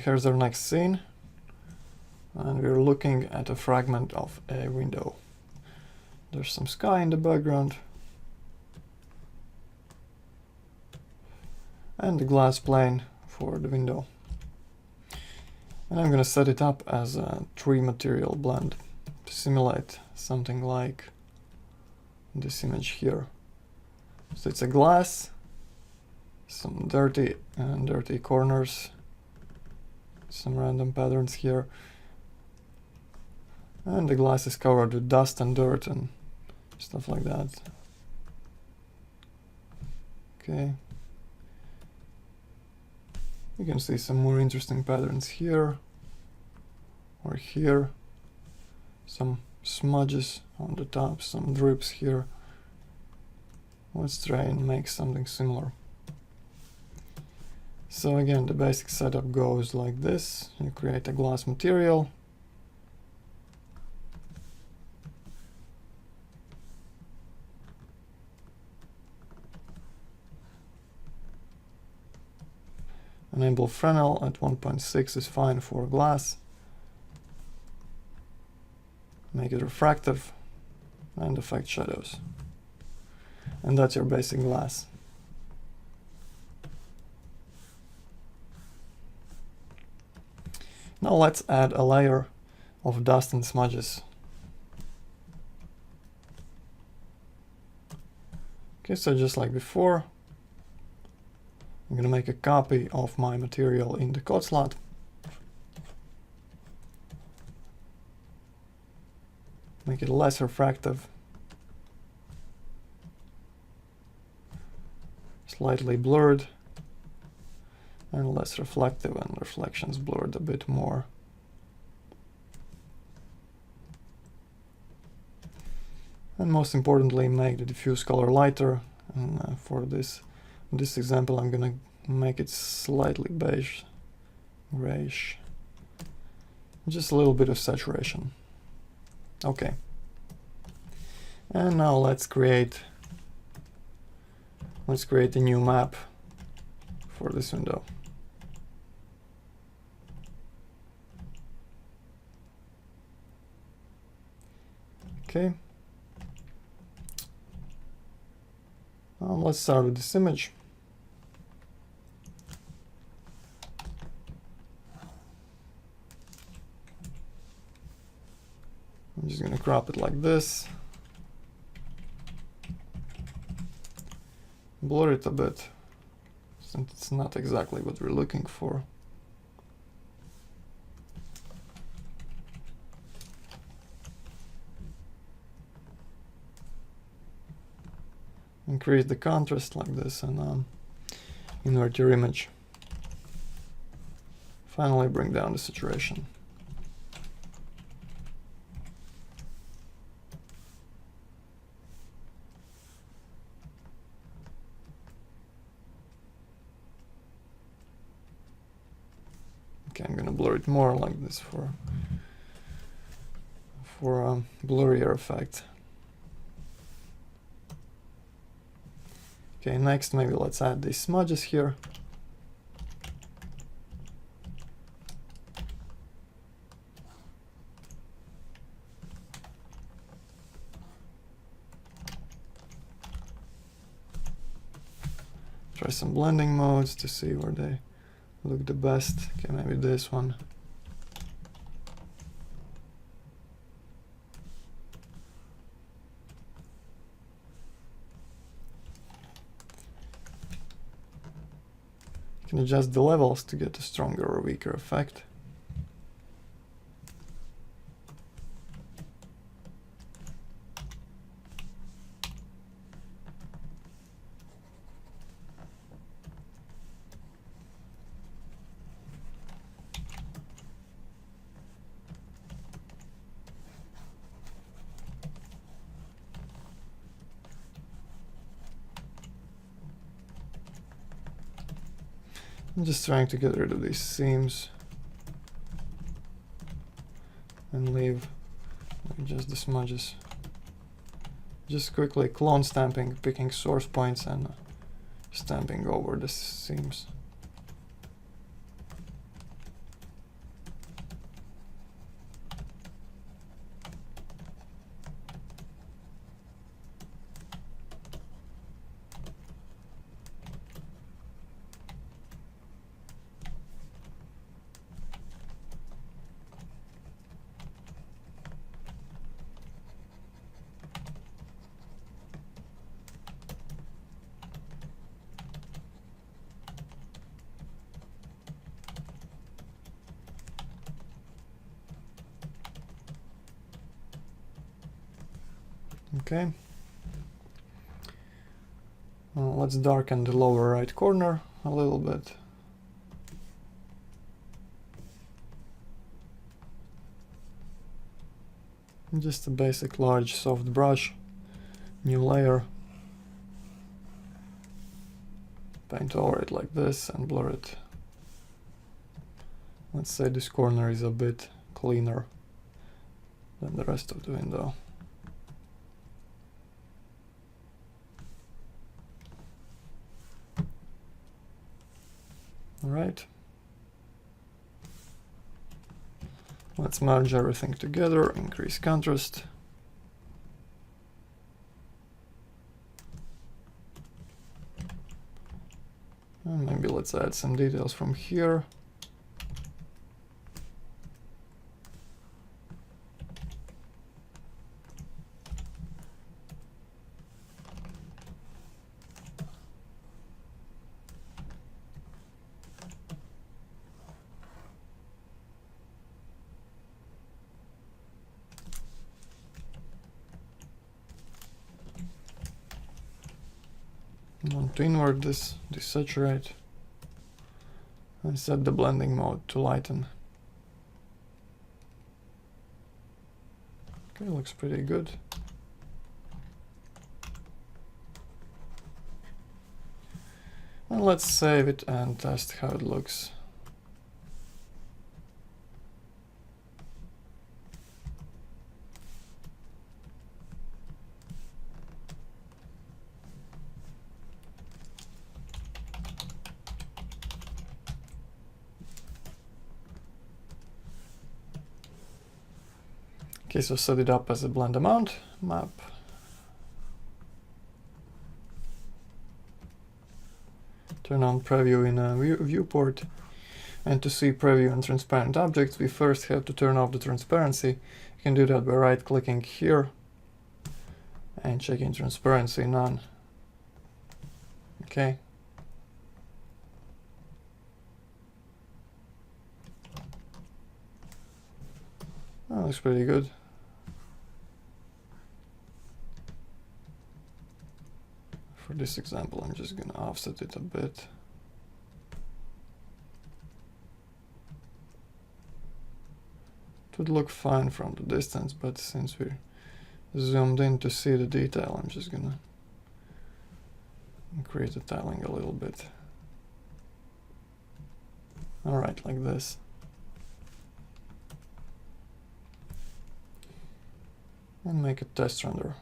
here's our next scene, and we're looking at a fragment of a window. There's some sky in the background, and the glass plane for the window. And I'm gonna set it up as a 3-material blend to simulate something like this image here. So it's a glass, some dirty corners, some random patterns here, and the glass is covered with dust and dirt and stuff like that. Okay. You can see some more interesting patterns here or here. Some smudges on the top, some drips here. Let's try and make something similar. So again, the basic setup goes like this. You create a glass material. Enable Fresnel at 1.6 is fine for glass. Make it refractive and affect shadows. And that's your basic glass. Now let's add a layer of dust and smudges. Okay, so just like before, I'm going to make a copy of my material in the code slot. Make it less refractive, slightly blurred, and less reflective, and reflections blurred a bit more. And most importantly, make the diffuse color lighter. And for this example, I'm gonna make it slightly beige, grayish, just a little bit of saturation. Okay. And now let's create a new map for this window. Okay. Let's start with this image. I'm just going to crop it like this. Blur it a bit, since it's not exactly what we're looking for. Increase the contrast like this and invert your image. Finally bring down the saturation. Okay, I'm gonna blur it more like this for a blurrier effect. Okay, next maybe let's add these smudges here. Try some blending modes to see where they look the best. Okay, maybe this one. You can adjust the levels to get a stronger or weaker effect. I'm just trying to get rid of these seams and leave just the smudges. Just quickly clone stamping, picking source points and stamping over the seams. Okay. Let's darken the lower right corner a little bit. Just a basic large soft brush, new layer. Paint over it like this and blur it. Let's say this corner is a bit cleaner than the rest of the window. Alright. Let's merge everything together, increase contrast. And maybe let's add some details from here. I want to invert this, desaturate, and set the blending mode to lighten. Okay, looks pretty good. And let's save it and test how it looks. Okay, so set it up as a blend amount map. Turn on preview in a viewport. And to see preview and transparent objects, we first have to turn off the transparency. You can do that by right-clicking here and checking transparency none. Okay. That looks pretty good. For this example, I'm just gonna offset it a bit. It would look fine from the distance, but since we're zoomed in to see the detail, I'm just gonna increase the tiling a little bit. Alright, like this. And make a test render.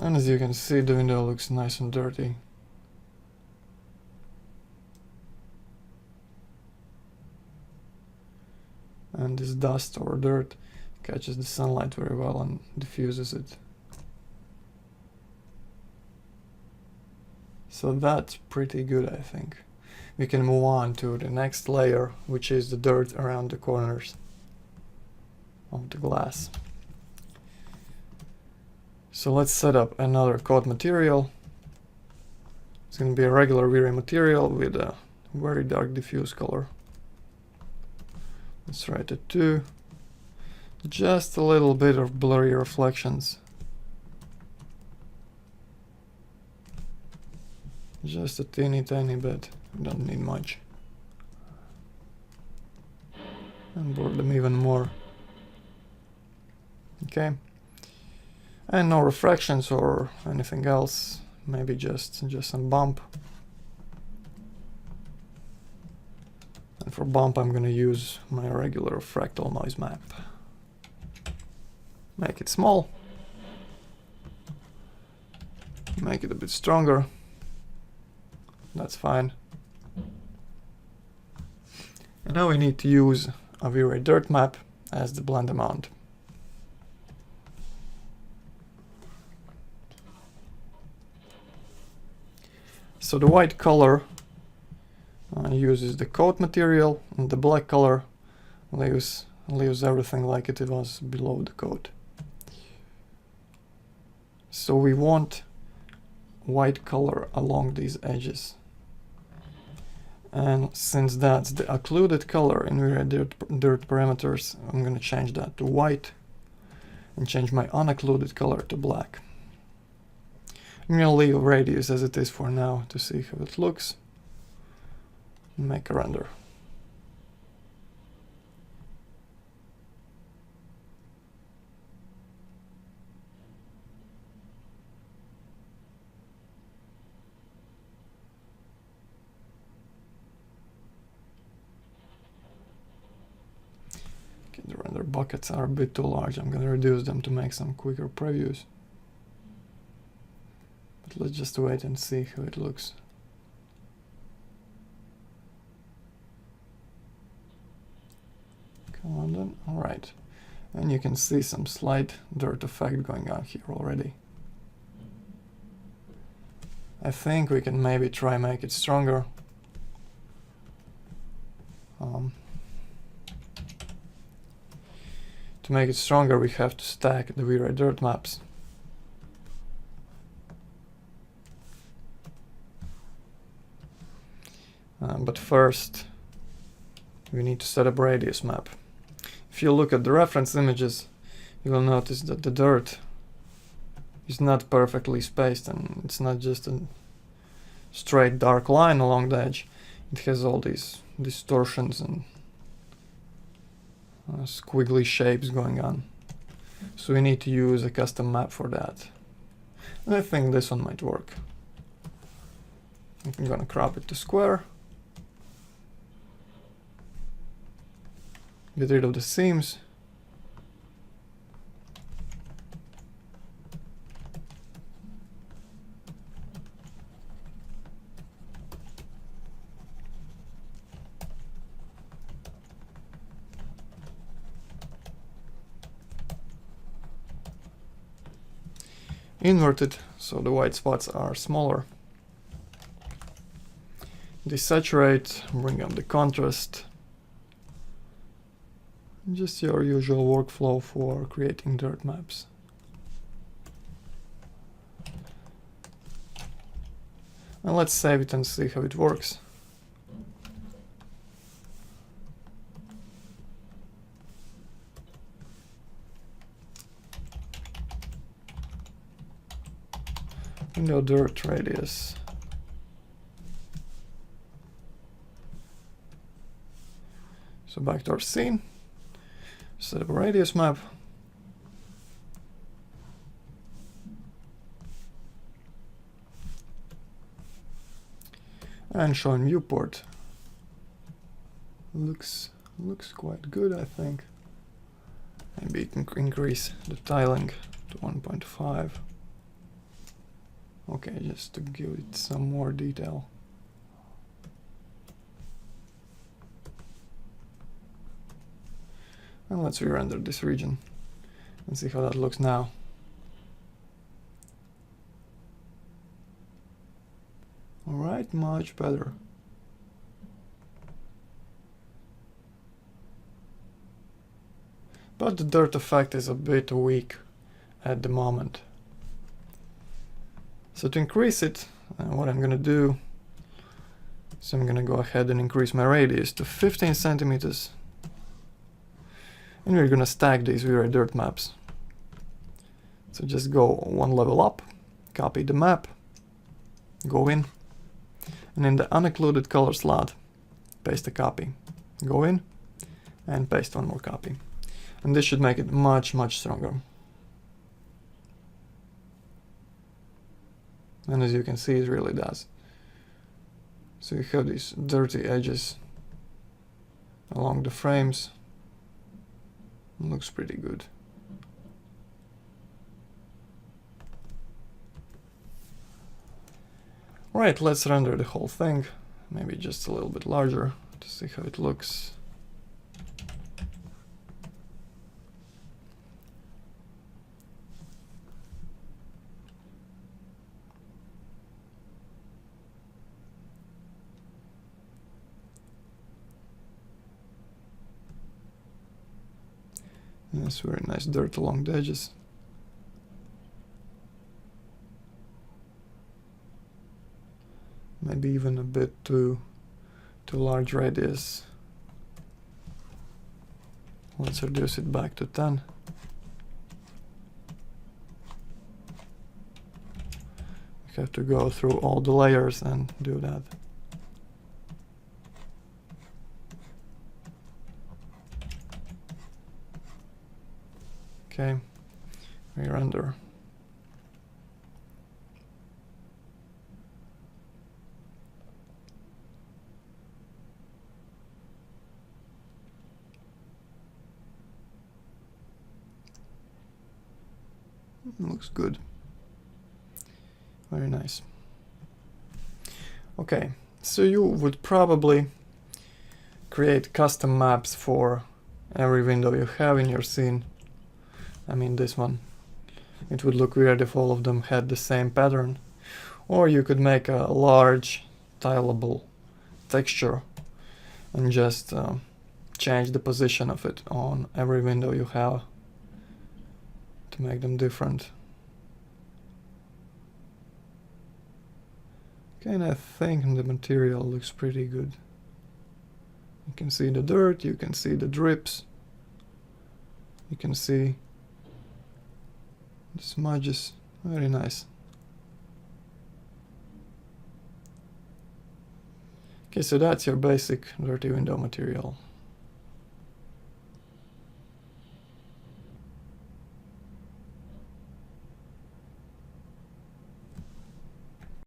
And as you can see, the window looks nice and dirty. And this dust or dirt catches the sunlight very well and diffuses it. So that's pretty good, I think. We can move on to the next layer, which is the dirt around the corners of the glass. So let's set up another coat material. It's going to be a regular V-Ray material with a very dark diffuse color. Let's write it 2. Just a little bit of blurry reflections. Just a teeny tiny bit. Don't need much. And blur them even more. Okay. And no refractions or anything else. Maybe just some bump. And for bump, I'm gonna use my regular fractal noise map. Make it small. Make it a bit stronger. That's fine. And now we need to use a V-Ray dirt map as the blend amount. So the white color uses the coat material, and the black color will use leaves everything like it was below the code. So we want white color along these edges. And since that's the occluded color in VRIDirt parameters, I'm going to change that to white and change my unoccluded color to black. I'm going to leave radius as it is for now to see how it looks. Make a render. The render buckets are a bit too large. I'm going to reduce them to make some quicker previews. But let's just wait and see how it looks. Come on then. Alright. And you can see some slight dirt effect going on here already. I think we can maybe try make it stronger. To make it stronger, we have to stack the VRIDirt maps. But first, we need to set up radius map. If you look at the reference images, you will notice that the dirt is not perfectly spaced, and it's not just a straight dark line along the edge. It has all these distortions and squiggly shapes going on. So we need to use a custom map for that. And I think this one might work. I'm gonna crop it to square. Get rid of the seams. Invert it so the white spots are smaller. Desaturate, bring up the contrast. Just your usual workflow for creating dirt maps. And let's save it and see how it works. Window dirt radius. So back to our scene. Set up a radius map. And show in viewport. Looks quite good, I think. Maybe you can increase the tiling to 1.5. Okay, just to give it some more detail. And let's re-render this region and see how that looks now. Alright, much better. But the dirt effect is a bit weak at the moment. So to increase it, what I'm gonna do is I'm gonna go ahead and increase my radius to 15 centimeters. And we're gonna stack these VRIDirt maps. So just go one level up, copy the map, go in, and in the unoccluded color slot, paste a copy. Go in, and paste one more copy. And this should make it much, much stronger. And as you can see, it really does. So you have these dirty edges along the frames. It looks pretty good. Right, let's render the whole thing, maybe just a little bit larger to see how it looks. Yes, very nice dirt along the edges. Maybe even a bit too large radius. Let's reduce it back to 10. We have to go through all the layers and do that. Okay, re-render. Looks good. Very nice. Okay, so you would probably create custom maps for every window you have in your scene. I mean this one. It would look weird if all of them had the same pattern. Or you could make a large tileable texture and just change the position of it on every window you have to make them different. Okay, and I think the material looks pretty good. You can see the dirt, you can see the drips, you can see the smudges. Very nice. Okay, so that's your basic dirty window material.